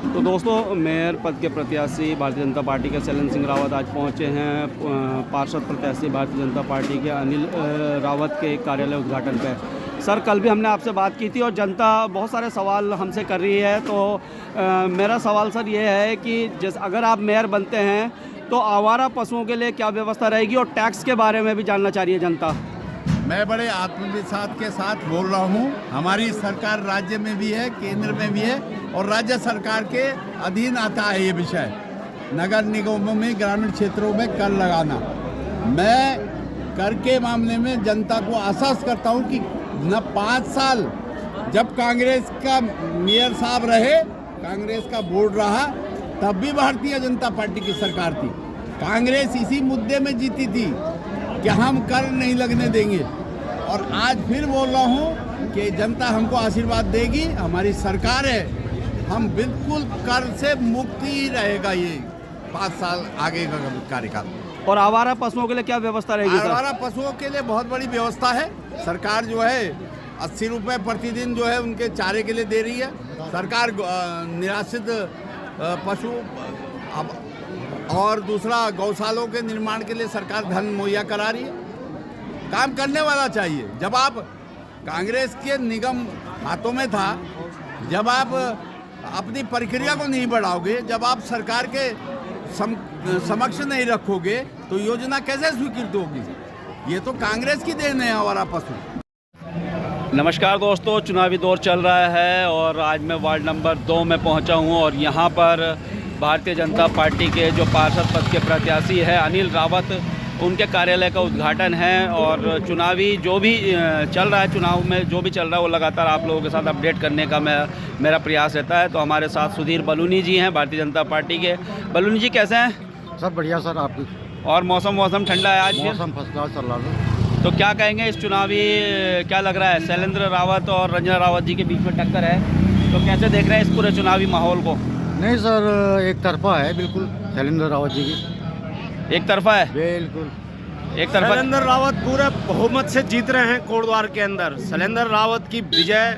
तो दोस्तों, मेयर पद के प्रत्याशी भारतीय जनता पार्टी के शैलेंद्र सिंह रावत आज पहुंचे हैं पार्षद प्रत्याशी भारतीय जनता पार्टी के अनिल रावत के कार्यालय उद्घाटन पर। सर, कल भी हमने आपसे बात की थी और जनता बहुत सारे सवाल हमसे कर रही है। तो मेरा सवाल सर ये है कि जैसे अगर आप मेयर बनते हैं तो आवारा पशुओं के लिए क्या व्यवस्था रहेगी, और टैक्स के बारे में भी जानना चाह रही है जनता। मैं बड़े आत्मविश्वास के साथ बोल रहा हूँ। हमारी सरकार राज्य में भी है, केंद्र में भी है, और राज्य सरकार के अधीन आता है ये विषय, नगर निगमों में, ग्रामीण क्षेत्रों में कर लगाना। मैं कर के मामले में जनता को आश्वस्त करता हूँ कि न 5 साल जब कांग्रेस का मेयर साहब रहे, कांग्रेस का बोर्ड रहा, तब भी भारतीय जनता पार्टी की सरकार थी। कांग्रेस इसी मुद्दे में जीती थी कि हम कर नहीं लगने देंगे, और आज फिर बोल रहा हूँ कि जनता हमको आशीर्वाद देगी। हमारी सरकार है, हम बिल्कुल कर से मुक्त ही रहेगा ये 5 साल आगे का कार्यकाल। और आवारा पशुओं के लिए क्या व्यवस्था रहेगी सर? आवारा पशुओं के लिए बहुत बड़ी व्यवस्था है। सरकार जो है 80 रुपये प्रतिदिन जो है उनके चारे के लिए दे रही है। सरकार निराश्रित पशु और दूसरा गौशालों के निर्माण के लिए सरकार धन मुहैया करा रही है। काम करने वाला चाहिए। जब आप कांग्रेस के निगम हाथों में था, जब आप अपनी प्रक्रिया को नहीं बढ़ाओगे, जब आप सरकार के समक्ष नहीं रखोगे, तो योजना कैसे स्वीकृत होगी? ये तो कांग्रेस की देन है आवारा पशु। नमस्कार दोस्तों, चुनावी दौर चल रहा है और आज मैं वार्ड नंबर 2 में पहुंचा हूं और यहां पर भारतीय जनता पार्टी के जो पार्षद पद के प्रत्याशी है अनिल रावत, उनके कार्यालय का उद्घाटन है। और चुनावी जो भी चल रहा है, चुनाव में जो भी चल रहा है वो लगातार आप लोगों के साथ अपडेट करने का मेरा प्रयास रहता है। तो हमारे साथ सुधीर बलूनी जी हैं भारतीय जनता पार्टी के। बलूनी जी कैसे हैं? सब बढ़िया सर। आपकी और मौसम ठंडा है आज? मौसम फर्स्ट क्लास चल रहा है। तो क्या कहेंगे इस चुनावी, क्या लग रहा है? शैलेंद्र रावत और रंजना रावत जी के बीच में टक्कर है, तो कैसे देख रहे हैं इस पूरे चुनावी माहौल को? नहीं सर, एक तरफा है बिल्कुल। शैलेंद्र रावत जी की एक तरफा है, बिल्कुल एक तरफा। शैलेंद्र रावत पूरे बहुमत से जीत रहे हैं कोटद्वार के अंदर। शैलेंद्र रावत की विजय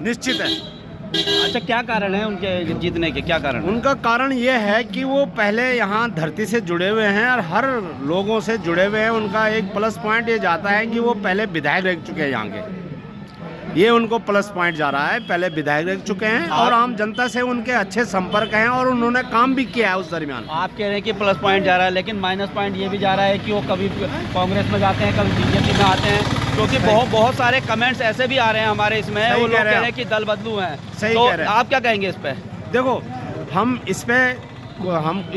निश्चित है। अच्छा, क्या कारण है उनके जीतने के, क्या कारण? उनका कारण ये है कि वो पहले यहाँ धरती से जुड़े हुए हैं और हर लोगों से जुड़े हुए हैं। उनका एक प्लस पॉइंट ये जाता है कि वो पहले विधायक रह चुके हैं यहाँ के, ये उनको प्लस पॉइंट जा रहा है। पहले विधायक रह चुके हैं और आम जनता से उनके अच्छे संपर्क हैं और उन्होंने काम भी किया है उस दरमियान। आप कह रहे हैं कि प्लस पॉइंट जा रहा है, लेकिन माइनस पॉइंट ये भी जा रहा है कि वो कभी कांग्रेस में जाते हैं, कभी बीजेपी में आते हैं, क्योंकि बहुत सारे कमेंट्स ऐसे भी आ रहे हैं हमारे इसमें, वो लोग कह रहे हैं कि दल बदलू हैं। सही तो कह रहे हैं। आप क्या कहेंगे इस पे? देखो, हम इस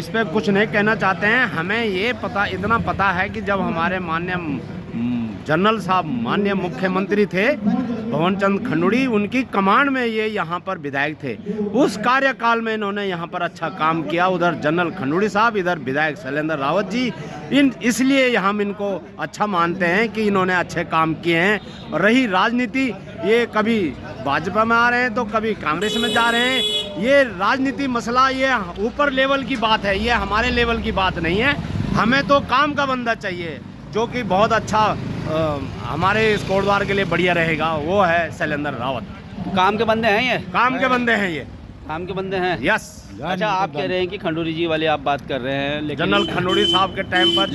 पे कुछ नहीं कहना चाहते हैं। हमें ये इतना पता है कि जब हमारे माननीय जनरल साहब, माननीय मुख्यमंत्री थे भवन चंद खंडूड़ी, उनकी कमांड में ये यहाँ पर विधायक थे। उस कार्यकाल में इन्होंने यहाँ पर अच्छा काम किया। उधर जनरल खंडूड़ी साहब, इधर विधायक शैलेंद्र रावत जी। इसलिए हम इनको अच्छा मानते हैं कि इन्होंने अच्छे काम किए हैं। और रही राजनीति, ये कभी भाजपा में आ रहे हैं तो कभी कांग्रेस में जा रहे हैं। ये राजनीति मसला ये ऊपर लेवल की बात है, ये हमारे लेवल की बात नहीं है। हमें तो काम का बंदा चाहिए जो कि बहुत अच्छा हमारे इस कोटद्वार के लिए बढ़िया रहेगा, वो है शैलेंद्र रावत। काम के बंदे हैं ये? काम के बंदे हैं ये। काम के बंदे हैं, यस। अच्छा, आप कह रहे हैं कि खंडूरी जी वाले आप बात कर रहे हैं, लेकिन जनरल खंडूड़ी साहब के टाइम पर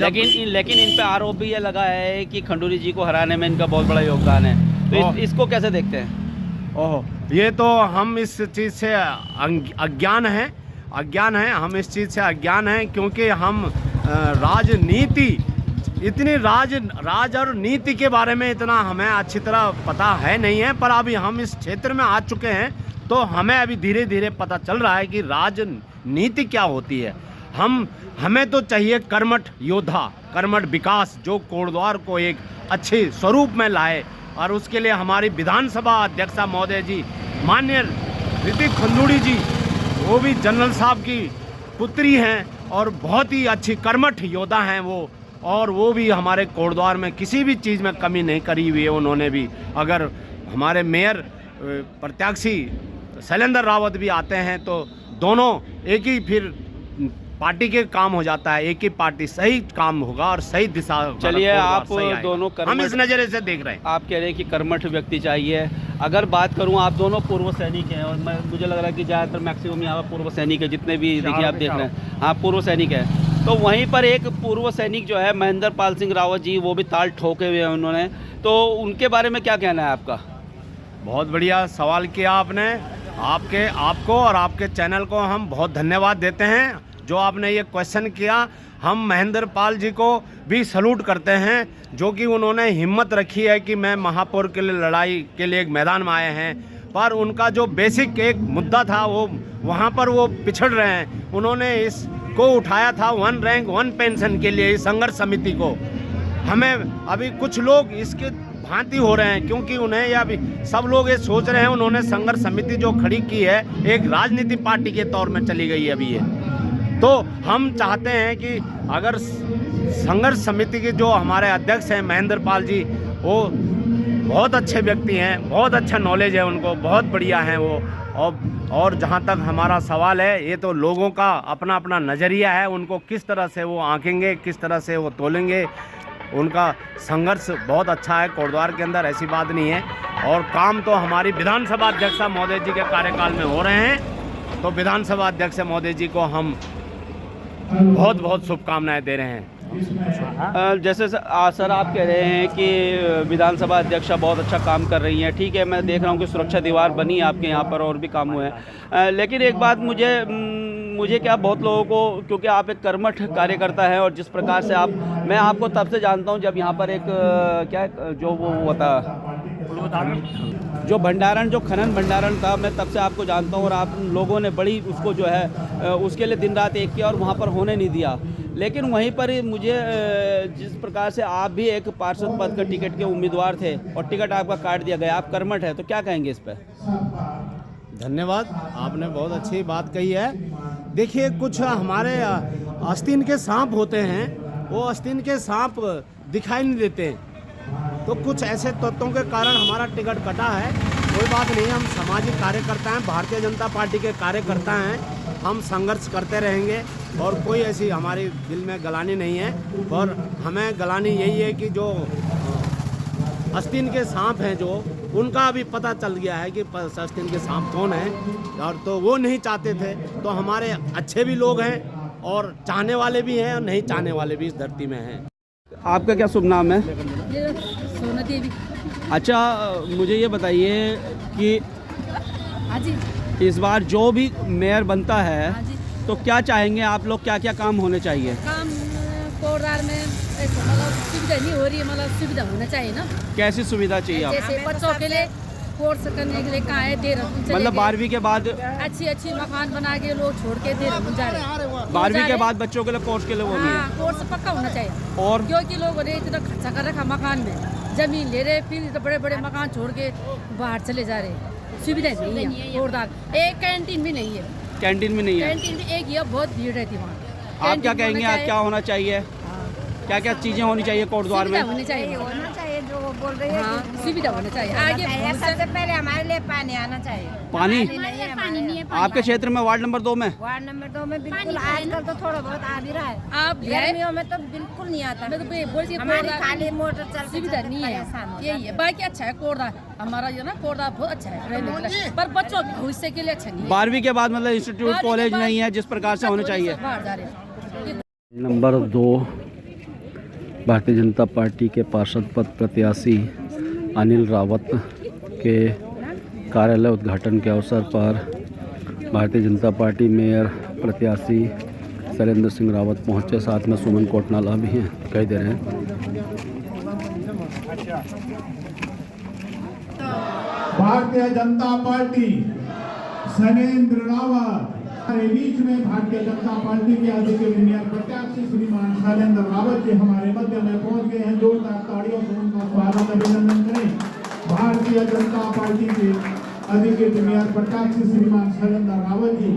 लेकिन इन पे आरोप भी ये लगा है कि खंडूरी जी को हराने में इनका बहुत बड़ा योगदान है। तो इसको कैसे देखते हैं? ओह, ये तो हम इस चीज़ से अज्ञान हैं। हम इस चीज़ से अज्ञान हैं क्योंकि हम राजनीति, इतनी राज और नीति के बारे में इतना हमें अच्छी तरह पता है नहीं है। पर अभी हम इस क्षेत्र में आ चुके हैं तो हमें अभी धीरे धीरे पता चल रहा है कि राजनीति क्या होती है। हमें तो चाहिए कर्मठ योद्धा, कर्मठ विकास, जो कोटद्वार को एक अच्छे स्वरूप में लाए। और उसके लिए हमारी विधानसभा अध्यक्षा महोदय जी, माननीय ऋतिक खंडूड़ी जी, वो भी जनरल साहब की पुत्री हैं और बहुत ही अच्छी कर्मठ योद्धा हैं वो। और वो भी हमारे कोटद्वार में किसी भी चीज़ में कमी नहीं करी हुई है उन्होंने भी। अगर हमारे मेयर प्रत्याशी शैलेंद्र रावत भी आते हैं तो दोनों एक ही फिर पार्टी के काम हो जाता है, एक ही पार्टी सही काम होगा और सही दिशा। चलिए, आप दोनों हम इस नज़रिए से देख रहे हैं। आप कह रहे हैं कि कर्मठ व्यक्ति चाहिए। अगर बात करूं, आप दोनों पूर्व सैनिक हैं और मुझे लग रहा है कि ज़्यादातर मैक्सिमम यहाँ पर पूर्व सैनिक है, जितने भी देखिए आप देख रहे हैं, हाँ पूर्व सैनिक है। तो वहीं पर एक पूर्व सैनिक जो है महेंद्र पाल सिंह रावत जी, वो भी ताल ठोके हुए हैं उन्होंने, तो उनके बारे में क्या कहना है आपका? बहुत बढ़िया सवाल किया आपने। आपको और आपके चैनल को हम बहुत धन्यवाद देते हैं जो आपने ये क्वेश्चन किया। हम महेंद्र पाल जी को भी सलूट करते हैं जो कि उन्होंने हिम्मत रखी है कि मैं महापौर के लिए लड़ाई के लिए एक मैदान में आए हैं, पर उनका जो बेसिक एक मुद्दा था वो वहाँ पर वो पिछड़ रहे हैं। उन्होंने इसको उठाया था 1 रैंक 1 पेंशन के लिए, इस संघर्ष समिति को। हमें अभी कुछ लोग इसके भांति हो रहे हैं क्योंकि उन्हें या भी सब लोग ये सोच रहे हैं उन्होंने संघर्ष समिति जो खड़ी की है एक राजनीति पार्टी के तौर में चली गई है अभी ये। तो हम चाहते हैं कि अगर संघर्ष समिति के जो हमारे अध्यक्ष हैं महेंद्र पाल जी, वो बहुत अच्छे व्यक्ति हैं, बहुत अच्छा नॉलेज है उनको, बहुत बढ़िया हैं वो। और जहाँ तक हमारा सवाल है, ये तो लोगों का अपना अपना नज़रिया है, उनको किस तरह से वो आंकेंगे, किस तरह से वो तोलेंगे। उनका संघर्ष बहुत अच्छा है कोटद्वार के अंदर, ऐसी बात नहीं है। और काम तो हमारी विधानसभा अध्यक्षा महोदय जी के कार्यकाल में हो रहे हैं, तो विधानसभा अध्यक्ष महोदय जी को हम बहुत बहुत शुभकामनाएं दे रहे हैं। जैसे सर आप कह रहे हैं कि विधानसभा अध्यक्षा बहुत अच्छा काम कर रही हैं, ठीक है, मैं देख रहा हूँ कि सुरक्षा दीवार बनी है आपके यहाँ पर और भी काम हुए हैं। लेकिन एक बात मुझे क्या, बहुत लोगों को, क्योंकि आप एक कर्मठ कार्यकर्ता हैं और जिस प्रकार से मैं आपको तब से जानता हूँ जब यहाँ पर एक क्या जो वो होता जो भंडारण, जो खनन भंडारण था, मैं तब से आपको जानता हूँ और आप लोगों ने बड़ी उसको जो है उसके लिए दिन रात एक किया और वहाँ पर होने नहीं दिया। लेकिन वहीं पर मुझे जिस प्रकार से आप भी एक पार्षद पद का टिकट के उम्मीदवार थे और टिकट आपका काट दिया गया, आप कर्मठ है, तो क्या कहेंगे इस पर? धन्यवाद, आपने बहुत अच्छी बात कही है। देखिए, कुछ हमारे आस्तीन के सांप होते हैं, वो आस्तीन के सांप दिखाई नहीं देते, तो कुछ ऐसे तत्वों के कारण हमारा टिकट कटा है। कोई बात नहीं, हम सामाजिक कार्यकर्ता हैं, भारतीय जनता पार्टी के कार्यकर्ता हैं, हम संघर्ष करते रहेंगे और कोई ऐसी हमारी दिल में गलानी नहीं है। और हमें गलानी यही है कि जो आस्तीन के सांप हैं, जो उनका अभी पता चल गया है कि आस्तीन के सांप कौन है, और तो वो नहीं चाहते थे। तो हमारे अच्छे भी लोग हैं और चाहने वाले भी हैं और नहीं चाहने वाले भी इस धरती में हैं। आपका क्या शुभ नाम है? सोना देवी। अच्छा, मुझे ये बताइए कि हाँ जी, इस बार जो भी मेयर बनता है, हाँ जी, तो क्या चाहेंगे आप लोग, क्या क्या काम होने चाहिए? काम कोटद्वार में मतलब सुविधा नहीं हो रही है, मतलब सुविधा होना चाहिए ना। कैसी सुविधा चाहिए आप? जैसे बच्चों के लिए कोर्स करने के लिए कहाँ है, देहरादून चले मतलब गए। 12वीं के बाद अच्छी मकान बना के लोग छोड़ के देहरादून जा रहे हैं। 12वीं के बाद बच्चों के लिए कोर्स के लिए वो नहीं है। हाँ, कोर्स पक्का होना चाहिए। और क्योंकि लोगों ने इतना खर्चा कर रखा मकान में, जमीन ले रहे, फिर तो बड़े बड़े मकान छोड़ के बाहर चले जा रहे हैं। सुविधा नहीं है कोटद्वार। एक कैंटीन भी नहीं है, कैंटीन में नहीं है। कैंटीन भी एक ही है, बहुत भीड़ रहती है वहाँ। आप क्या कहेंगे, आप क्या होना चाहिए, क्या क्या चीज़ें होनी चाहिए कोटद्वार में? होनी चाहिए, होना चाहिए जो वो बोल रही है। हाँ, सुविधा होनी चाहिए। आगे सबसे पहले हमारे लिए पानी आना चाहिए। पानी पानी नहीं है। आपके क्षेत्र में वार्ड नंबर 2 में? वार्ड नंबर 2 में बिल्कुल आजकल तो थोड़ा बहुत आ भी रहा है। आप गर्मियों में तो बिल्कुल नहीं आता। मैं तो बोल हमारी खाली मोटर चल सुविधा नहीं है, यही है। बाकी अच्छा है कोटद्वार, हमारा जो ना कोटद्वार बहुत अच्छा है रहने के लिए, पर बच्चों के भविष्य के लिए अच्छा नहीं है। 12वीं के बाद मतलब इंस्टीट्यूट कॉलेज नहीं है जिस प्रकार से होने चाहिए। बाहर जा रहे हैं। नंबर 2 भारतीय जनता पार्टी के पार्षद पद प्रत्याशी अनिल रावत के कार्यालय उद्घाटन के अवसर पर भारतीय जनता पार्टी मेयर प्रत्याशी शैलेंद्र सिंह रावत पहुंचे, साथ में सुमन कोटनाला भी हैं, दिखाई दे रहे हैं। भारतीय जनता पार्टी शैलेंद्र रावत हमारे बीच में, भारतीय जनता पार्टी के अधिकृत मेयर प्रत्याशी श्रीमान शैलेंद्र रावत जी हमारे मध्य में पहुंच गए हैं। जोरदार तालियों से उनका स्वागत अभिनंदन करें। भारतीय जनता पार्टी के अधिकृत मेयर प्रत्याशी श्रीमान शैलेंद्र रावत जी।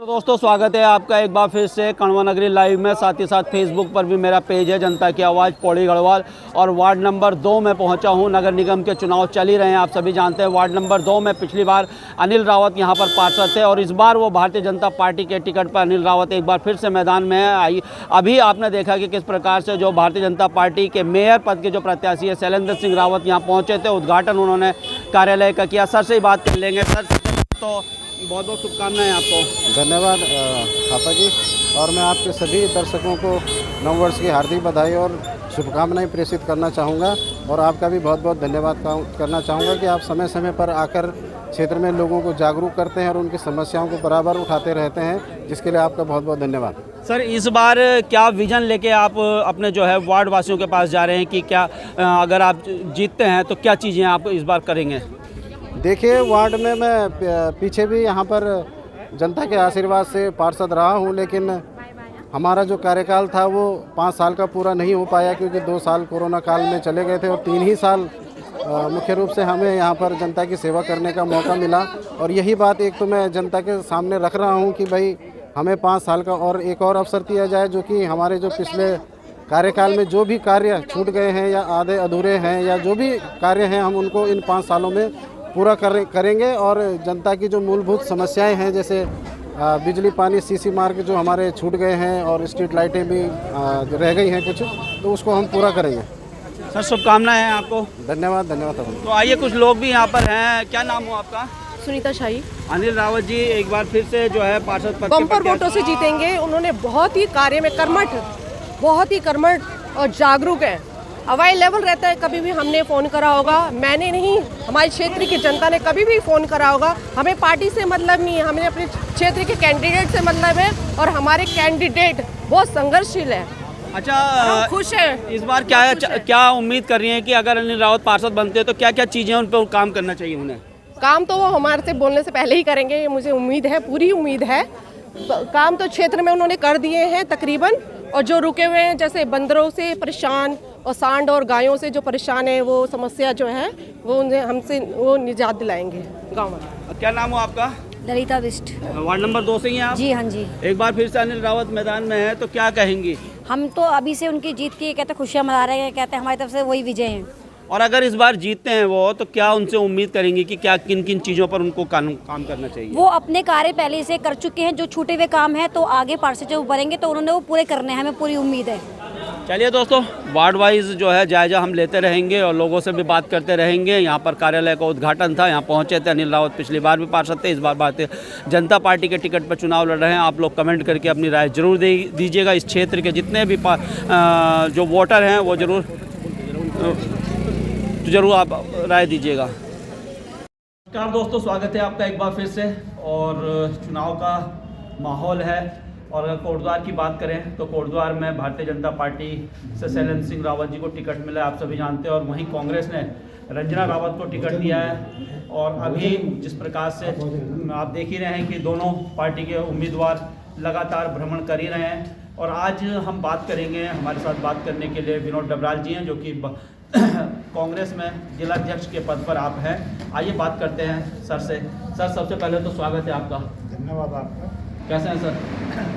तो दोस्तों स्वागत है आपका एक बार फिर से कण्वा नगरी लाइव में। साथ ही साथ फेसबुक पर भी मेरा पेज है जनता की आवाज़ पौड़ी गढ़वाल, और वार्ड नंबर 2 में पहुंचा हूं। नगर निगम के चुनाव चल ही रहे हैं, आप सभी जानते हैं। वार्ड नंबर 2 में पिछली बार अनिल रावत यहां पर पार्षद थे, और इस बार वो भारतीय जनता पार्टी के टिकट पर अनिल रावत एक बार फिर से मैदान में है। अभी आपने देखा कि किस प्रकार से जो भारतीय जनता पार्टी के मेयर पद के जो प्रत्याशी है शैलेंद्र सिंह रावत यहाँ पहुँचे थे। उद्घाटन उन्होंने कार्यालय का किया। सर से ही बात कर लेंगे। सर तो बहुत बहुत शुभकामनाएं आपको। धन्यवाद थापा जी, और मैं आपके सभी दर्शकों को नववर्ष की हार्दिक बधाई और शुभकामनाएं प्रेषित करना चाहूँगा, और आपका भी बहुत बहुत धन्यवाद करना चाहूँगा कि आप समय समय पर आकर क्षेत्र में लोगों को जागरूक करते हैं और उनकी समस्याओं को बराबर उठाते रहते हैं, जिसके लिए आपका बहुत बहुत धन्यवाद। सर इस बार क्या विजन लेके आप अपने जो है वार्ड वासियों के पास जा रहे हैं कि क्या अगर आप जीतते हैं तो क्या चीज़ें आप इस बार करेंगे? देखिए, वार्ड में मैं पीछे भी यहाँ पर जनता के आशीर्वाद से पार्षद रहा हूँ, लेकिन हमारा जो कार्यकाल था वो 5 साल का पूरा नहीं हो पाया, क्योंकि 2 साल कोरोना काल में चले गए थे, और 3 ही साल मुख्य रूप से हमें यहाँ पर जनता की सेवा करने का मौका मिला। और यही बात एक तो मैं जनता के सामने रख रहा हूँ कि भाई हमें 5 साल का और एक और अवसर दिया जाए, जो कि हमारे जो पिछले कार्यकाल में जो भी कार्य छूट गए हैं या आधे अधूरे हैं या जो भी कार्य हैं, हम उनको इन 5 सालों में पूरा करेंगे। और जनता की जो मूलभूत समस्याएं हैं, जैसे बिजली पानी सीसी मार्ग जो हमारे छूट गए हैं, और स्ट्रीट लाइटें भी रह गई हैं कुछ, तो उसको हम पूरा करेंगे। सर शुभकामनाएं हैं आपको। धन्यवाद धन्यवाद। तो आइए कुछ लोग भी यहाँ पर हैं। क्या नाम हो आपका? सुनीता शाही। अनिल रावत जी एक बार फिर से जो है पार्षद पद बम्पर वोटों से जीतेंगे। उन्होंने बहुत ही कार्य में बहुत ही कर्मठ और जागरूक है। अवेलेबल रहता है, कभी भी हमने फ़ोन करा होगा, मैंने नहीं, हमारे क्षेत्र की जनता ने कभी भी फ़ोन करा होगा। हमें पार्टी से मतलब नहीं है, हमें अपने क्षेत्र के कैंडिडेट से मतलब है, और हमारे कैंडिडेट बहुत संघर्षशील है। अच्छा, खुश है। इस बार क्या उम्मीद कर रही हैं कि अगर अनिल रावत पार्षद बनते हैं तो क्या क्या चीज़ें उन पर काम करना चाहिए उन्हें? काम तो वो हमारे से बोलने से पहले ही करेंगे, ये मुझे उम्मीद है, पूरी उम्मीद है। काम तो क्षेत्र में उन्होंने कर दिए हैं तकरीबन, और जो रुके हुए हैं जैसे बंदरों से परेशान और सांड और गायों से जो परेशान है, वो समस्या जो है वो उन्हें हमसे वो निजात दिलाएंगे गाँव में। क्या नाम हो आपका? ललिता बिष्ट। वार्ड नंबर 2 से ही हैं आप? जी हाँ जी। एक बार फिर से अनिल रावत मैदान में है, तो क्या कहेंगी? हम तो अभी से उनकी जीत की कहते खुशियाँ मना रहे हैं, कहते हैं हमारी तरफ से वही विजय हैं। और अगर इस बार जीतते हैं वो, तो क्या उनसे उम्मीद करेंगी कि क्या किन किन चीज़ों पर उनको काम करना चाहिए? वो अपने कार्य पहले से कर चुके हैं, जो छूटे हुए काम है तो आगे पार्षद जब बढ़ेंगे तो उन्होंने वो पूरे करने हैं, हमें पूरी उम्मीद है। चलिए दोस्तों, वार्ड वाइज जो है जायजा हम लेते रहेंगे और लोगों से भी बात करते रहेंगे। यहाँ पर कार्यालय का उद्घाटन था, यहाँ पहुँचे थे अनिल रावत। पिछली बार भी पार्षद थे, इस बार भारतीय जनता पार्टी के टिकट पर चुनाव लड़ रहे हैं। आप लोग कमेंट करके अपनी राय जरूर दीजिएगा। इस क्षेत्र के जितने भी जो वोटर हैं वो जरूर आप राय दीजिएगा। नमस्कार दोस्तों, स्वागत है आपका एक बार फिर से। और चुनाव का माहौल है, और अगर कोटद्वार की बात करें तो कोटद्वार में भारतीय जनता पार्टी से शैलेंद्र सिंह रावत जी को टिकट मिला, आप सभी जानते हैं। और वहीं कांग्रेस ने रंजना रावत को टिकट दिया है। और अभी जिस प्रकार से आप देख ही रहे हैं कि दोनों पार्टी के उम्मीदवार लगातार भ्रमण कर ही रहे हैं। और आज हम बात करेंगे, हमारे साथ बात करने के लिए विनोद डबराल जी हैं, जो कि कांग्रेस में जिलाध्यक्ष के पद पर आप हैं। आइए बात करते हैं सर से। सर सबसे पहले तो स्वागत है आपका। धन्यवाद आपका। कैसे हैं सर?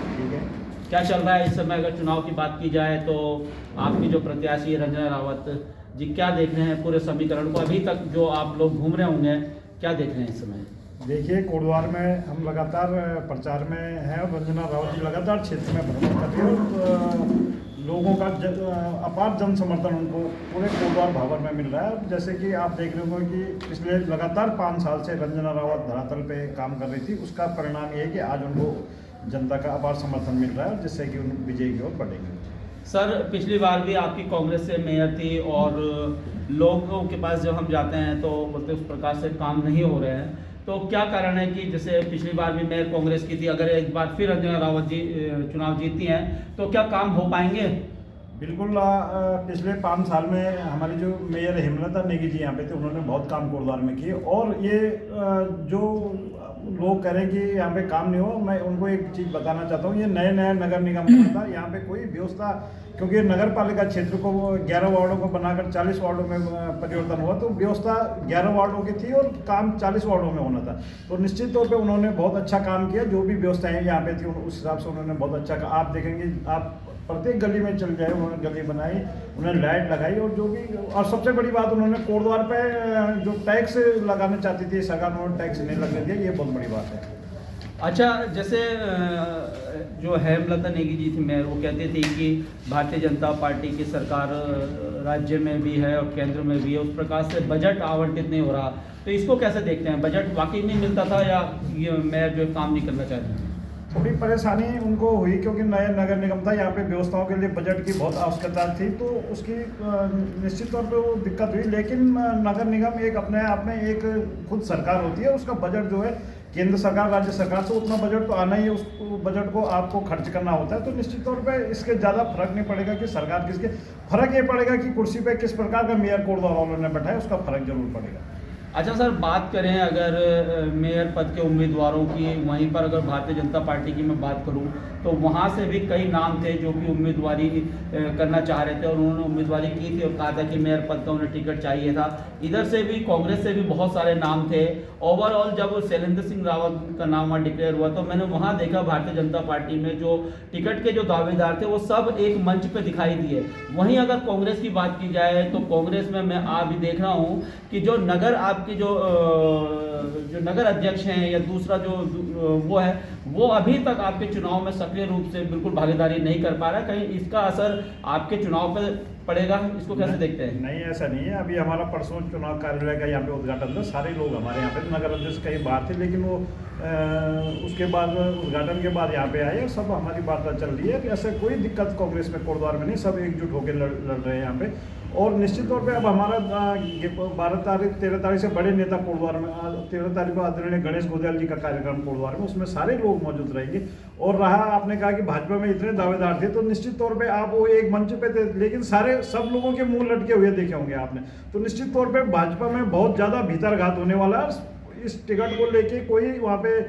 ठीक है। क्या चल रहा है इस समय? अगर चुनाव की बात की जाए तो आपकी जो प्रत्याशी रंजना रावत जी, क्या देख रहे हैं पूरे समीकरण को? अभी तक जो आप लोग घूम रहे होंगे, क्या देख रहे हैं इस समय? देखिए, कोटद्वार में हम लगातार प्रचार में हैं, और रंजना रावत जी लगातार क्षेत्र में भ्रमण कर रही है, और लोगों का अपार जन समर्थन उनको पूरे कोटद्वार भावर में मिल रहा है। जैसे कि आप देख रहे होंगे कि पिछले लगातार 5 साल से रंजना रावत धरातल पे काम कर रही थी, उसका परिणाम ये है कि आज उनको जनता का अपार समर्थन मिल रहा है, जिससे कि उन विजय की ओर बढ़ेंगे। सर पिछली बार भी आपकी कांग्रेस से मेयर थी, और लोगों के पास जब हम जाते हैं तो बोलते उस प्रकार से काम नहीं हो रहे हैं, तो क्या कारण है कि जैसे पिछली बार भी मेयर कांग्रेस की थी, अगर एक बार फिर रंजना रावत जी चुनाव जीतती हैं तो क्या काम हो पाएंगे? बिल्कुल। पिछले 5 साल में हमारी जो मेयर हेमलता नेगी जी यहाँ पे थे, उन्होंने बहुत काम कोटद्वार में किए, और ये जो लोग कह रहे हैं कि यहाँ पे काम नहीं हो, मैं उनको एक चीज़ बताना चाहता हूँ, ये नया नगर निगम बना था, यहाँ पे कोई व्यवस्था, क्योंकि नगर पालिका क्षेत्र को 11 वार्डों को बनाकर 40 वार्डों में परिवर्तन हुआ, तो व्यवस्था 11 वार्डों की थी और काम 40 वार्डों में होना था। तो निश्चित तौर पे उन्होंने बहुत अच्छा काम किया, जो भी व्यवस्थाएं यहाँ पे थी उस हिसाब से उन्होंने बहुत अच्छा काम। आप देखेंगे, आप प्रत्येक गली में चल जाए, उन्होंने गली बनाई, उन्होंने लाइट लगाई, और जो भी, और सबसे बड़ी बात, उन्होंने कोटद्वार पे जो टैक्स लगाना चाहती थी सरकार, उन्होंने टैक्स नहीं लगने दिया, ये बहुत बड़ी बात है। अच्छा, जैसे जो हेमलता नेगी जी थी मेयर, वो कहती थी कि भारतीय जनता पार्टी की सरकार राज्य में भी है और केंद्र में भी है, उस प्रकार से बजट आवंटित नहीं हो रहा, तो इसको कैसे देखते हैं? बजट वाकई नहीं मिलता था या ये मेयर जो काम नहीं करना चाहती थी? थोड़ी परेशानी उनको हुई, क्योंकि नया नगर निगम था, यहाँ पे व्यवस्थाओं के लिए बजट की बहुत आवश्यकता थी, तो उसकी निश्चित तौर पे वो दिक्कत हुई। लेकिन नगर निगम एक अपने आप में एक खुद सरकार होती है, उसका बजट जो है केंद्र सरकार राज्य सरकार से उतना बजट तो आना ही है, उस बजट को आपको खर्च करना होता है। तो निश्चित तौर पे इसके ज़्यादा फर्क नहीं पड़ेगा कि सरकार किसके, फर्क ये पड़ेगा कि कुर्सी पे किस प्रकार का मेयर कोटद्वार वालों ने बैठाया, उसका फर्क जरूर पड़ेगा। अच्छा सर, बात करें अगर मेयर पद के उम्मीदवारों की, वहीं पर अगर भारतीय जनता पार्टी की मैं बात करूं तो वहां से भी कई नाम थे जो कि उम्मीदवारी करना चाह रहे थे और उन्होंने उम्मीदवारी की थी और कहा था कि मेयर पद का उन्हें टिकट चाहिए था। इधर से भी कांग्रेस से भी बहुत सारे नाम थे। ओवरऑल जब शैलेंद्र सिंह रावत का नाम वहाँ डिक्लेयर हुआ तो मैंने वहाँ देखा भारतीय जनता पार्टी में जो टिकट के जो दावेदार थे वो सब एक मंच पे दिखाई दिए। वहीं अगर कांग्रेस की बात की जाए तो कांग्रेस में मैं अभी देख रहा हूँ कि जो नगर आपकी जो नगर अध्यक्ष हैं या दूसरा जो वो है, वो अभी तक आपके चुनाव में सक्रिय रूप से बिल्कुल भागीदारी नहीं कर पा रहा। कहीं इसका असर आपके चुनाव पर पड़ेगा, इसको कैसे देखते हैं? नहीं, ऐसा नहीं है। अभी हमारा परसों चुनाव कार्यालय का यहाँ पे उद्घाटन था, सारे लोग हमारे यहाँ पे, नगर अध्यक्ष कई बार थे, लेकिन वो उसके बाद उद्घाटन के बाद यहाँ पे आए और सब हमारी वार्ता चल रही है कि ऐसे कोई दिक्कत कांग्रेस में कोटद्वार में नहीं, सब एकजुट होकर लड़ रहे हैं यहाँ पे। और निश्चित तौर पे अब हमारा 13 तारीख से बड़े नेता कोटद्वार में, 13 तारीख को आदरणीय गणेश गोदयाल जी का कार्यक्रम कोटद्वार में, उसमें सारे लोग मौजूद रहेंगे। और रहा, आपने कहा कि भाजपा में इतने दावेदार थे, तो निश्चित तौर पे आप वो एक मंच पे थे, लेकिन सारे सब लोगों के मुंह लटके हुए देखे होंगे आपने। तो निश्चित तौर पे भाजपा में बहुत ज़्यादा भीतरघात होने वाला है। इस टिकट को लेके कोई वहाँ पे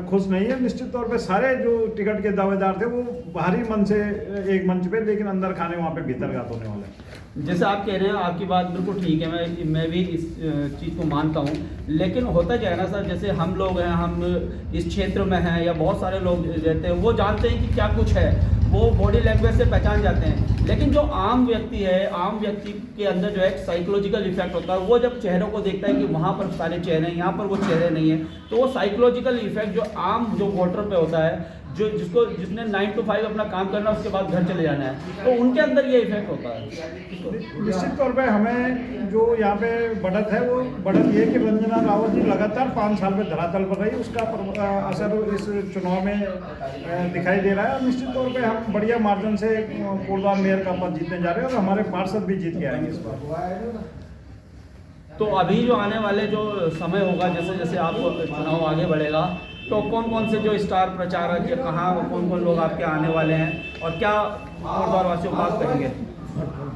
खुश नहीं है। निश्चित तौर पे सारे जो टिकट के दावेदार थे वो बाहरी मन से एक मंच पे, लेकिन अंदर खाने वहाँ पे भीतरघात होने वाला है। जैसे आप कह रहे हैं, आपकी बात बिल्कुल ठीक है, मैं भी इस चीज़ को मानता हूँ। लेकिन होता क्या है ना सर, जैसे हम लोग हैं, हम इस क्षेत्र में हैं या बहुत सारे लोग रहते हैं, वो जानते हैं कि क्या कुछ है, वो बॉडी लैंग्वेज से पहचान जाते हैं। लेकिन जो आम व्यक्ति है, आम व्यक्ति के अंदर जो है साइकोलॉजिकल इफेक्ट होता है, वो जब चेहरों को देखता है कि वहाँ पर सारे चेहरे हैं, यहाँ पर वो चेहरे नहीं है, तो वो साइकोलॉजिकल इफेक्ट जो आम जो वोटर पे होता है, जिसने 9 to 5 अपना काम करना है, उसके बाद घर चले जाना है, तो उनके अंदर ये इफेक्ट होता है। निश्चित तौर पे हमें जो यहाँ पे बढ़त है, वो बढ़त ये है कि रंजना रावत जी लगातार 5 साल में धरातल पर रही, उसका असर इस चुनाव में दिखाई दे रहा है। और निश्चित तौर पे हम बढ़िया मार्जिन से कोटद्वार मेयर का पद जीतने जा रहे हैं और हमारे पार्षद भी जीत के आएंगे इस बार। तो अभी जो आने वाले जो समय होगा, जैसे जैसे आप चुनाव आगे बढ़ेगा, तो कौन कौन से जो स्टार प्रचारक या कहाँ कौन कौन लोग आपके आने वाले हैं और क्या कोटद्वार वासियों को बात करेंगे?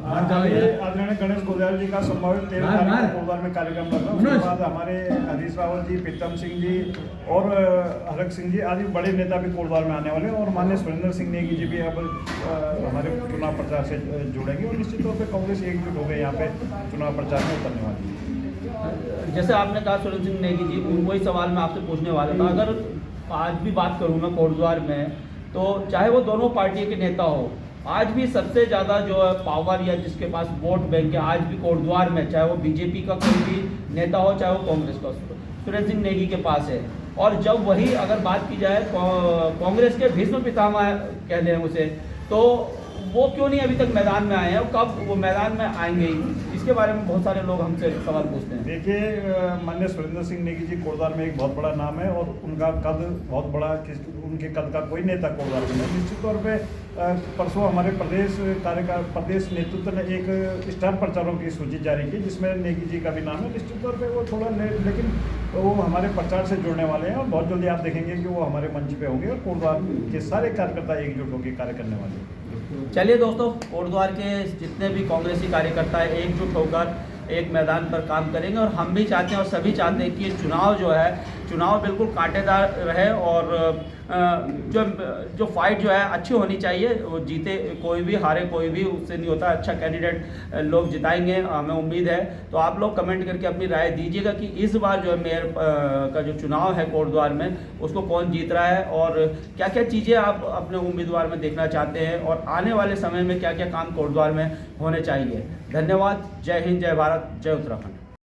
आदरणीय गणेश गोदयाल जी का संभावित 13 तारीख को कोटद्वार में कार्यक्रम रखा। उसके बाद हमारे हरीश रावत जी, प्रीतम सिंह जी और हरक सिंह जी आदि बड़े नेता भी कोटद्वार में आने वाले हैं। और माननीय सुरेंद्र सिंह नेगी जी भी अब हमारे चुनाव प्रचार से जुड़ेंगे और निश्चित तौर पर कांग्रेस एकजुट हो गई यहाँ पे चुनाव प्रचार में उतरने वाली है। जैसे आपने कहा सुरेंद्र सिंह नेगी जी, वही सवाल मैं आपसे पूछने वाला था। अगर आज भी बात करूँ मैं कोटद्वार में, तो चाहे वो दोनों पार्टी के नेता हो, आज भी सबसे ज़्यादा जो है पावर या जिसके पास वोट बैंक है आज भी कोटद्वार में, चाहे वो बीजेपी का कोई भी नेता हो, चाहे वो कांग्रेस का, सुरेंद्र सिंह नेगी के पास है। और जब वही अगर बात की जाए कांग्रेस के भीष्म पितामह कह लें उसे, तो वो क्यों नहीं अभी तक मैदान में आए हैं और कब वो मैदान में आएंगे, इसके बारे में बहुत सारे लोग हमसे सवाल पूछते हैं। देखिए, माननीय सुरेंद्र सिंह नेगी जी कोटद्वार में एक बहुत बड़ा नाम है और उनका कद बहुत बड़ा, उनके कद का कोई नेता कोटद्वार में नहीं। निश्चित तौर पे परसों हमारे प्रदेश नेतृत्व ने एक स्टार प्रचारों की सूची जारी की जिसमें नेगी जी का भी नाम है। निश्चित तौर पे वो थोड़ा लेट, लेकिन वो हमारे प्रचार से जुड़ने वाले हैं और बहुत जल्दी आप देखेंगे कि वो हमारे मंच पे होंगे और कोटद्वार के सारे कार्यकर्ता एकजुट होकर कार्य करने वाले हैं। चलिए दोस्तों, कोटद्वार के जितने भी कांग्रेसी कार्यकर्ता है एकजुट होकर एक मैदान पर काम करेंगे और हम भी चाहते हैं और सभी चाहते हैं कि ये चुनाव जो है चुनाव बिल्कुल कांटेदार रहे और जो फाइट जो है अच्छी होनी चाहिए। वो जीते कोई भी, हारे कोई भी, उससे नहीं होता। अच्छा कैंडिडेट लोग जिताएंगे, हमें उम्मीद है। तो आप लोग कमेंट करके अपनी राय दीजिएगा कि इस बार जो है मेयर का जो चुनाव है कोटद्वार में, उसको कौन जीत रहा है और क्या क्या चीज़ें आप अपने उम्मीदवार में देखना चाहते हैं और आने वाले समय में क्या क्या काम कोटद्वार में होने चाहिए। धन्यवाद। जय हिंद, जय भारत, जय उत्तराखंड।